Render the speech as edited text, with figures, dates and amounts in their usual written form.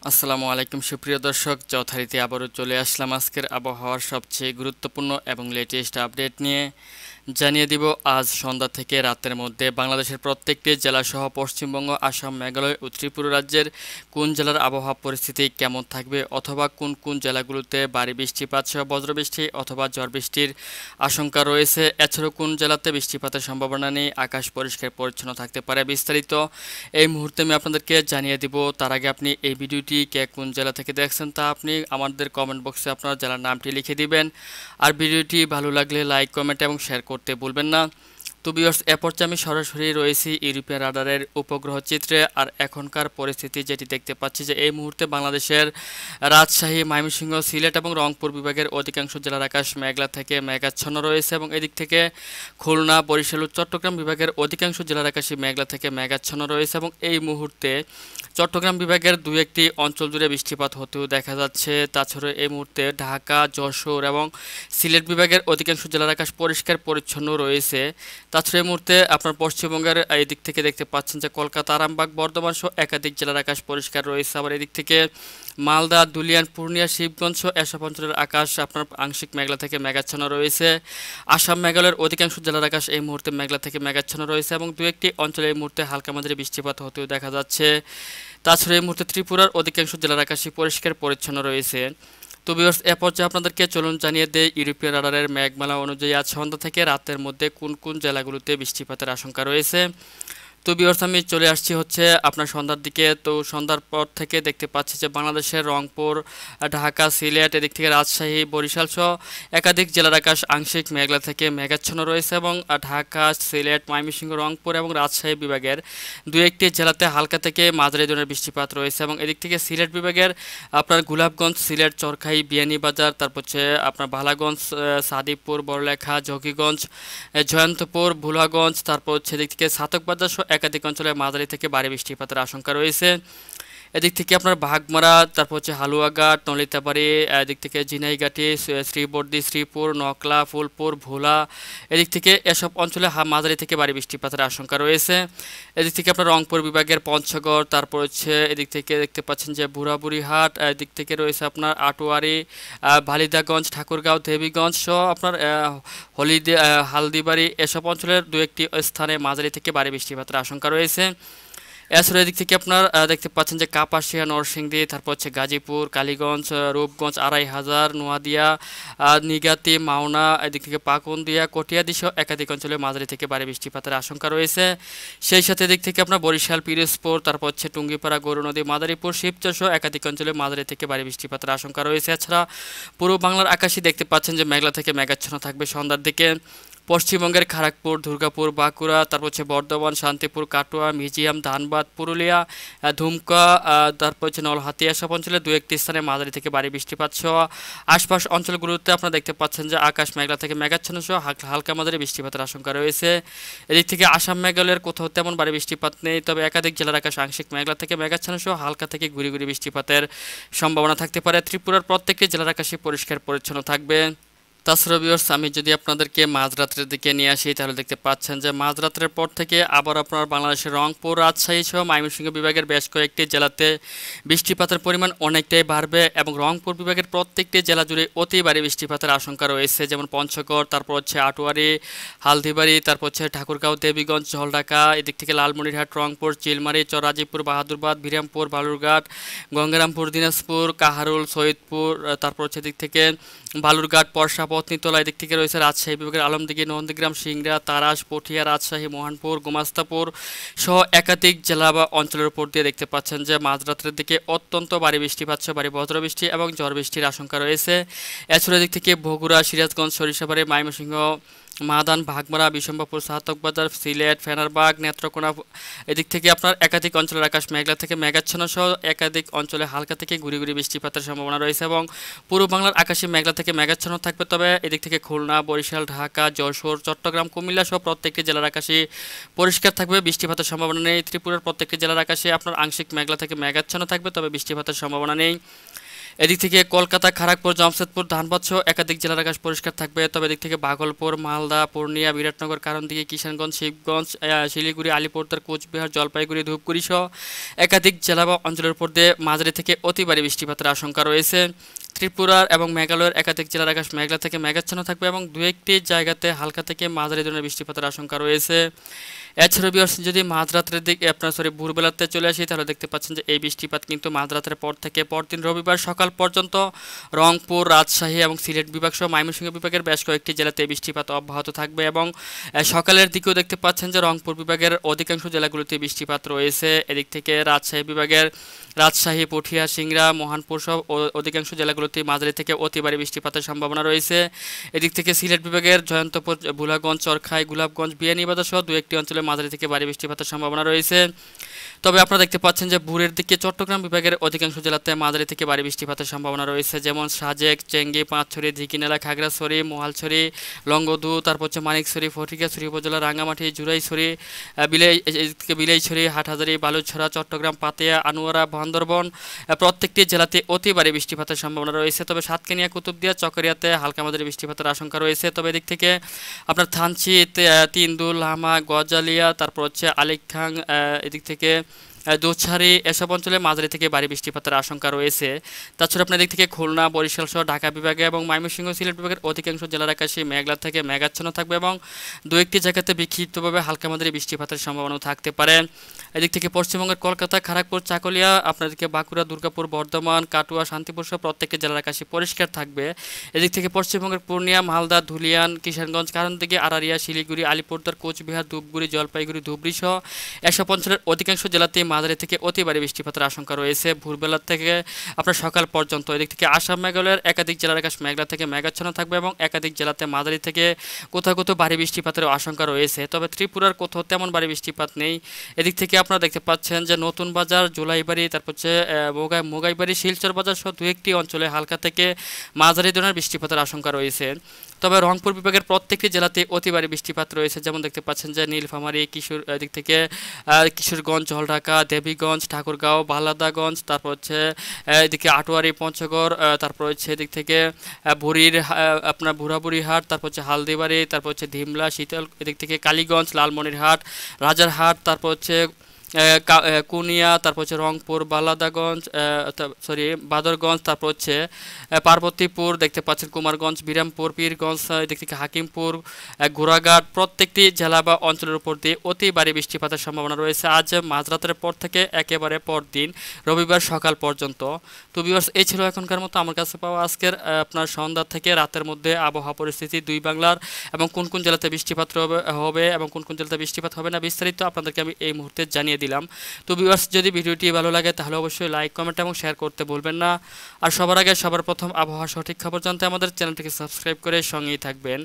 আসসালামু আলাইকুম সুপ্রিয় দর্শক, যথারীতি আবারও চলে আসলাম আজকের আবহাওয়ার সবচেয়ে গুরুত্বপূর্ণ এবং লেটেস্ট আপডেট নিয়ে। জানিয়ে দিব আজ সন্ধ্যা থেকে রাতের মধ্যে বাংলাদেশের প্রত্যেকটি জেলাসহ পশ্চিমবঙ্গ, আসাম, মেঘালয় ও ত্রিপুরা রাজ্যের কোন জেলার আবহাওয়া পরিস্থিতি কেমন থাকবে, অথবা কোন কোন জেলাগুলোতে ভারী বৃষ্টিপাত সহ বজ্রবৃষ্টি অথবা ঝড় বৃষ্টির আশঙ্কা রয়েছে। এছাড়াও কোন জেলাতে বৃষ্টিপাতের সম্ভাবনা নেই, আকাশ পরিষ্কার পরিচ্ছন্ন থাকতে পারে, বিস্তারিত এই মুহূর্তে আমি আপনাদেরকে জানিয়ে দিব। তার আগে আপনি এই ভিডিওটি কে কোন জেলা থেকে দেখছেন তা আপনি আমাদের কমেন্ট বক্সে আপনার জেলার নামটি লিখে দিবেন। আর ভিডিওটি ভালো লাগলে লাইক, কমেন্ট এবং শেয়ার করতে ভুলবেন না। তো ভিউয়ার্স, এ পর্যায়ে আমি সরাসরি রয়েছি ইউরোপিয়ান রাডারের উপগ্রহ চিত্রে। আর এখনকার পরিস্থিতি যেটি দেখতে পাচ্ছি যে এই মুহূর্তে বাংলাদেশের রাজশাহী, ময়মনসিংহ, সিলেট এবং রংপুর বিভাগের অধিকাংশ জেলার আকাশ মেঘলা থেকে মেঘাচ্ছন্ন রয়েছে এবং এদিক থেকে খুলনা, বরিশাল ও চট্টগ্রাম বিভাগের অধিকাংশ জেলার আকাশে মেঘলা থেকে মেঘাচ্ছন্ন রয়েছে এবং এই মুহূর্তে চট্টগ্রাম বিভাগের দু একটি অঞ্চল জুড়ে বৃষ্টিপাত হতেও দেখা যাচ্ছে। তাছাড়া এই মুহূর্তে ঢাকা, যশোর এবং সিলেট বিভাগের অধিকাংশ জেলার আকাশ পরিষ্কার পরিচ্ছন্ন রয়েছে। তাছাড়া এই মুহূর্তে আপনার পশ্চিমবঙ্গের এই দিক থেকে দেখতে পাচ্ছেন যে কলকাতা, আরামবাগ, বর্ধমান সহ একাধিক জেলার আকাশ পরিষ্কার রয়েছে। আবার এদিক থেকে মালদা, ধুলিয়ান, পূর্ণিয়া, শিবগঞ্জ সহ এসব অঞ্চলের আকাশ আপনার আংশিক মেঘলা থেকে মেঘাচ্ছন্ন রয়েছে। আসাম, মেঘালয়ের অধিকাংশ জেলার আকাশ এই মুহূর্তে মেঘলা থেকে মেঘাচ্ছন্ন রয়েছে এবং দু একটি অঞ্চলে এই মুহূর্তে হালকা মাঝারি বৃষ্টিপাত হতেও দেখা যাচ্ছে। তাছাড়া এই মুহূর্তে ত্রিপুরার অধিকাংশ জেলার আকাশই পরিষ্কার পরিচ্ছন্ন রয়েছে। তো ভিউয়ার্স, এ পর্যায়ে আপনাদেরকে চলুন জানিয়ে দেয় ইউরোপীয় রাডারের মেঘমালা অনুযায়ী আজ সন্ধ্যা থেকে রাতের মধ্যে কোন কোন জেলাগুলোতে বৃষ্টিপাতের আশঙ্কা রয়েছে। তো ভিউয়ার্স, আমি চলে আসছি হচ্ছে আপনার সন্ধ্যার দিকে। তো সন্ধ্যার পর থেকে দেখতে পাচ্ছি যে বাংলাদেশের রংপুর, ঢাকা, সিলেট, এদিক থেকে রাজশাহী, বরিশাল সহ একাধিক জেলার আকাশ আংশিক মেঘলা থেকে মেঘাচ্ছন্ন রয়েছে এবং ঢাকা, সিলেট, ময়মনসিংহ, রংপুর এবং রাজশাহী বিভাগের দু একটি জেলাতে হালকা থেকে মাঝারি ধরনের বৃষ্টিপাত রয়েছে এবং এদিক থেকে সিলেট বিভাগের আপনার গোলাপগঞ্জ, সিলেট, চরখাই, বিয়ানীবাজার, তারপর হচ্ছে আপনার বালাগঞ্জ, সাদিপুর, বড়লেখা, জকিগঞ্জ, জয়ন্তপুর, ভোলাগঞ্জ, তারপর হচ্ছে এদিক থেকে ছাতকবাজার সহ একাধিক অঞ্চলে মাঝারি থেকে ভারী বৃষ্টিপাতের আশঙ্কা রয়েছে। এদিক থেকে আপনার বাঘমারা, তারপর হচ্ছে হালুয়াঘাট, নলিতাবাড়ি, এদিক থেকে ঝিনাইগাটি, শ্রীবর্দী, শ্রীপুর, নকলা, ফুলপুর, ভোলা, এদিক থেকে এসব অঞ্চলে মাঝারি থেকে ভারী বৃষ্টিপাতের আশঙ্কা রয়েছে। এদিক থেকে আপনার রংপুর বিভাগের পঞ্চগড়, তারপর হচ্ছে এদিক থেকে দেখতে পাচ্ছেন যে বুড়াবুড়িহাট, এদিক থেকে রয়েছে আপনার আটোয়ারি, ভালিদাগঞ্জ, ঠাকুরগাঁও, দেবীগঞ্জ সহ আপনার হালদিবাড়ি, এসব অঞ্চলের দু একটি স্থানে মাঝারি থেকে ভারী বৃষ্টিপাতের আশঙ্কা রয়েছে। এছাড়া এদিক থেকে আপনার দেখতে পাচ্ছেন যে কাপাসিয়া, নরসিংদী, তারপর হচ্ছে গাজীপুর, কালীগঞ্জ, রূপগঞ্জ, আড়াইহাজার, নোয়াদিয়া, নিগাতি, মাওনা, এদিক থেকে পাকুন্দিয়া, কটিয়াদি সহ একাধিক অঞ্চলে মাঝারি থেকে ভারী বৃষ্টিপাতের আশঙ্কা রয়েছে। সেই সাথে এদিক থেকে আপনার বরিশাল, পিরোজপুর, তারপর হচ্ছে টুঙ্গিপাড়া, গৌরনদী, মাদারীপুর, শিবচর সহ একাধিক অঞ্চলে মাঝারি থেকে ভারী বৃষ্টিপাতের আশঙ্কা রয়েছে। এছাড়া পূর্ব বাংলার আকাশে দেখতে পাচ্ছেন যে মেঘলা থেকে মেঘাচ্ছন্ন থাকবে সন্ধ্যার দিকে। পশ্চিমবঙ্গের খড়গপুর, দুর্গাপুর, বাঁকুড়া, তারপর হচ্ছে বর্ধমান, শান্তিপুর, কাটোয়া, মিজিয়াম, ধানবাদ, পুরুলিয়া, ধুমকা, তারপর হচ্ছে নলহাটি, এসব অঞ্চলে দু একটি স্থানে মাঝারি থেকে ভারী বৃষ্টিপাত সহ আশপাশ অঞ্চলগুলোতে আপনারা দেখতে পাচ্ছেন যে আকাশ মেঘলা থেকে মেঘাচ্ছন্ন সহ হালকা মাঝারি বৃষ্টিপাতের আশঙ্কা রয়েছে। এদিক থেকে আসাম, মেঘালয়ের কোথাও তেমন ভারী বৃষ্টিপাত নেই, তবে একাধিক জেলার আকাশ আংশিক মেঘলা থেকে মেঘাচ্ছন্ন সহ হালকা থেকে গুড়ি গুড়ি বৃষ্টিপাতের সম্ভাবনা থাকতে পারে। ত্রিপুরার প্রত্যেকটি জেলার আকাশে পরিষ্কার পরিচ্ছন্ন থাকবে। তাছাড়া ভিউয়ার্স, আমি যদি আপনাদেরকে মাঝরাত্রের দিকে নিয়ে আসি তাহলে দেখতে পাচ্ছেন যে মাঝরাত্রের পর থেকে আবার আপনার বাংলাদেশের রংপুর, রাজশাহী সহ ময়মনসিংহ বিভাগের বেশ কয়েকটি জেলাতে বৃষ্টিপাতের পরিমাণ অনেকটাই বাড়বে এবং রংপুর বিভাগের প্রত্যেকটি জেলা জুড়ে অতি ভারী বৃষ্টিপাতের আশঙ্কা রয়েছে, যেমন পঞ্চগড়, তারপর হচ্ছে আটোয়ারি, হালদিবাড়ি, তারপর হচ্ছে ঠাকুরগাঁও, দেবীগঞ্জ, ঝলঢাকা, এদিক থেকে লালমনিরহাট, রংপুর, চিলমারি, চররাজীপুর, বাহাদুরবাদ, বিরামপুর, বালুরঘাট, গঙ্গারামপুর, দিনাজপুর, কাহারুল, সৈয়দপুর, তারপর হচ্ছে এদিক থেকে বালুরঘাট, পরশা, পত্নীতলা, এদিক থেকে রয়েছে রাজশাহী বিভাগের আলমদিঘি, নন্দীগ্রাম, সিংড়া, তারাস, পটিয়া, রাজশাহী, মোহনপুর, গোমাস্তাপুর সহ একাধিক জেলা বা অঞ্চলের উপর দিয়ে দেখতে পাচ্ছেন যে মাঝরাতের দিকে অত্যন্ত ভারী বৃষ্টিপাত সহ ভারী বজ্রবৃষ্টি এবং ঝড় বৃষ্টির আশঙ্কা রয়েছে। এছাড়া দিক থেকে বগুড়া, সিরাজগঞ্জ, সরিষাবাড়ি, ময়মনসিংহ, মাদান, ভাগমারা, বিশম্বাপুর, সাহাতকবাজার, সিলেট, ফেনারবাগ, নেত্রকোনা, এদিক থেকে আপনার একাধিক অঞ্চলের আকাশ মেঘলা থেকে মেঘাচ্ছন্ন সহ একাধিক অঞ্চলে হালকা থেকে গুড়ি গুড়ি বৃষ্টিপাতের সম্ভাবনা রয়েছে এবং পূর্ব বাংলার আকাশে মেঘলা থেকে মেঘাচ্ছন্ন থাকবে। তবে এদিক থেকে খুলনা, বরিশাল, ঢাকা, যশোর, চট্টগ্রাম, কুমিল্লা সহ প্রত্যেকটি জেলার আকাশে পরিষ্কার থাকবে, বৃষ্টিপাতের সম্ভাবনা নেই। ত্রিপুরার প্রত্যেকটি জেলার আকাশে আপনার আংশিক মেঘলা থেকে মেঘাচ্ছন্ন থাকবে, তবে বৃষ্টিপাতের সম্ভাবনা নেই। এদিক থেকে কলকাতা, খড়গপুর, জামশেদপুর, ধানবাদ সহ একাধিক জেলার আকাশ পরিষ্কার থাকবে। তবে এদিক থেকে ভাগলপুর, মালদা, পূর্ণিয়া, বিরাটনগর, কারণদিঘি, কিষানগঞ্জ, শিবগঞ্জ, শিলিগুড়ি, আলিপুরদুয়ার, কোচবিহার, জলপাইগুড়ি, ধূপগুড়ি সহ একাধিক জেলা বা অঞ্চলের উপর দিয়ে মাঝারি থেকে অতি ভারী বৃষ্টিপাতের আশঙ্কা রয়েছে। ত্রিপুরার এবং মেঘালয়ের একাধিক জেলার আকাশ মেঘলা থেকে মেঘাচ্ছন্ন থাকবে এবং দু একটি জায়গাতে হালকা থেকে মাঝারি ধরনের বৃষ্টিপাতের আশঙ্কা রয়েছে। এছাড়া ভিউয়ার্স যদি মাঝরাতের দিকে ভোরবেলাতে চলে আসি তাহলে দেখতে পাচ্ছেন যে এই বৃষ্টিপাত কিন্তু মাঝরাতের পর থেকে পরদিন রবিবার সকাল পর্যন্ত রংপুর, রাজশাহী এবং সিলেট বিভাগ সহ ময়মনসিংহ বিভাগের বেশ কয়েকটি জেলাতে বৃষ্টিপাত অব্যাহত থাকবে এবং সকালের দিকেও দেখতে পাচ্ছেন যে রংপুর বিভাগের অধিকাংশ জেলাগুলোতে বৃষ্টিপাত রয়েছে। এদিক থেকে রাজশাহী বিভাগের রাজশাহী, পুঠিয়া, সিংড়া, মহানপুর সহ অধিকাংশ জেলাগুলোতে মাঝারি থেকে অতি ভারী বৃষ্টিপাতের সম্ভাবনা রয়েছে। এদিক থেকে সিলেট বিভাগের জয়ন্তপুর, ভোলাগঞ্জ, চরখাই, গোলাপগঞ্জ, বিয়ানীবাজার সহ দু একটি অঞ্চলে মাঝারি থেকে ভারী বৃষ্টিপাতের সম্ভাবনা রয়েছে। তবে আপনারা দেখতে পাচ্ছেন যে ভোরের দিকে চট্টগ্রাম বিভাগের অধিকাংশ জেলাতে মাঝারি থেকে ভারী বৃষ্টিপাতের সম্ভাবনা রয়েছে, যেমন সাজেক, চেঙ্গি, পাঁচছড়ি, ঝিকিনালা, খাগড়াছড়ি, মহালছড়ি, লংগদু, তারপর হচ্ছে মানিকছড়ি, ফটিকাছড়ি উপজেলা, রাঙ্গামাটি, জুরাইছড়ি, বিলাইছড়ি, হাটহাজারী, বালুছড়া, চট্টগ্রাম, পাতিয়া, আনোয়ারা, বান্দরবন প্রত্যেকটি জেলাতে অতি ভারী বৃষ্টিপাতের সম্ভাবনা রয়েছে। তবে সাতকানিয়া, কুতুবদিয়া, চকরিয়াতে হালকা মাঝারি বৃষ্টিপাতের আশঙ্কা রয়েছে। তবে এদিক থেকে আপনার থানচি, তিনদুল, লামা, গজালিয়া, তারপর হচ্ছে আলিকখাং, এদিক থেকে দোছারি এসব অঞ্চলে মাঝারি থেকে ভারী বৃষ্টিপাতের আশঙ্কা রয়েছে। তাছাড়া আপনার দিক থেকে খুলনা, বরিশাল সহ ঢাকা বিভাগে এবং ময়মনসিংহ, সিলেট বিভাগের অধিকাংশ জেলার আকাশে মেঘলা থেকে মেঘাচ্ছন্ন থাকবে এবং দু একটি জায়গাতে বিক্ষিপ্তভাবে হালকা মাঝারি বৃষ্টিপাতের সম্ভাবনাও থাকতে পারে। এদিক থেকে পশ্চিমবঙ্গের কলকাতা, খড়গপুর, চাকুলিয়া, আপনাদেরকে বাঁকুড়া, দুর্গাপুর, বর্ধমান, কাটুয়া, শান্তিপুর সহ প্রত্যেকটি জেলার আকাশে পরিষ্কার থাকবে। এদিক থেকে পশ্চিমবঙ্গের পূর্ণিয়া, মালদা, ধুলিয়ান, কিষানগঞ্জ, কারণদিঘি, আরারিয়া, শিলিগুড়ি, আলিপুরদুয়ার, কোচবিহার, ধূপগুড়ি, জলপাইগুড়ি, ধুবড়ী সহ এসব অঞ্চলের অধিকাংশ জেলাতেই মাঝারি থেকে অতি ভারী বৃষ্টিপাতের আশঙ্কা রয়েছে ভোরবেলা থেকে আপনার সকাল পর্যন্ত। এদিক থেকে আসাম, মেঘালয়ের একাধিক জেলার আকাশ মেঘলা থেকে মেঘাচ্ছন্ন থাকবে এবং একাধিক জেলাতে মাঝারি থেকে কোথাও কোথাও ভারী বৃষ্টিপাতের আশঙ্কা রয়েছে। তবে ত্রিপুরার কোথাও তেমন ভারী বৃষ্টিপাত নেই। এদিক থেকে আপনারা দেখতে পাচ্ছেন যে নতুন বাজার, জুলাইবাড়ি, তারপর হচ্ছে মোগাইবাড়ি, শিলচর বাজার সহ দু একটি অঞ্চলে হালকা থেকে মাঝারি ধরনের বৃষ্টিপাতের আশঙ্কা রয়েছে। তবে রংপুর বিভাগের প্রত্যেকটি জেলাতে অতি ভারী বৃষ্টিপাত রয়েছে, যেমন দেখতে পাচ্ছেন যে নীলফামারী, দিক থেকে কিশোরগঞ্জ, ঝলঢাকা, দেবীগঞ্জ, ঠাকুরগাঁও, বালাদাগঞ্জ, তারপর হচ্ছে এদিকে আটোয়ারি, পঞ্চগড়, তারপর হচ্ছে এদিক থেকে আপনার বুড়াবুড়িহাট, তারপর হচ্ছে হালদিবাড়ি, তারপর হচ্ছে ধিমলা, শীতল, এদিক থেকে কালীগঞ্জ, লালমনিরহাট, রাজারহাট, তারপর হচ্ছে কুনিয়া, তারপর হচ্ছে রংপুর, বালাদাগঞ্জ, বাদরগঞ্জ, তারপর হচ্ছে পার্বতীপুর, দেখতে পাচ্ছেন কুমারগঞ্জ, বিরামপুর, পীরগঞ্জ, এদিক থেকে হাকিমপুর, ঘোড়াঘাট প্রত্যেকটি জেলা বা অঞ্চলের উপর দিয়ে অতি ভারী বৃষ্টিপাতের সম্ভাবনা রয়েছে আজ মাঝরাতের পর থেকে একেবারে পরদিন রবিবার সকাল পর্যন্ত। তো ভিউয়ার্স, এই ছিল এখনকার মতো আমার কাছে পাওয়া আজকের আপনার সন্ধ্যা থেকে রাতের মধ্যে আবহাওয়া পরিস্থিতি দুই বাংলার এবং কোন কোন জেলাতে বৃষ্টিপাত হবে এবং কোন কোন জেলাতে বৃষ্টিপাত হবে না বিস্তারিত আপনাদেরকে আমি এই মুহূর্তে জানিয়ে দিলাম। তো ভিউয়ার্স, যদি ভিডিওটি ভালো লাগে তাহলে অবশ্যই লাইক, কমেন্ট এবং শেয়ার করতে ভুলবেন না। আর সবার আগে সবার প্রথম আবহাওয়া সঠিক খবর জানতে আমাদের চ্যানেলটিকে সাবস্ক্রাইব করে সঙ্গেই থাকবেন।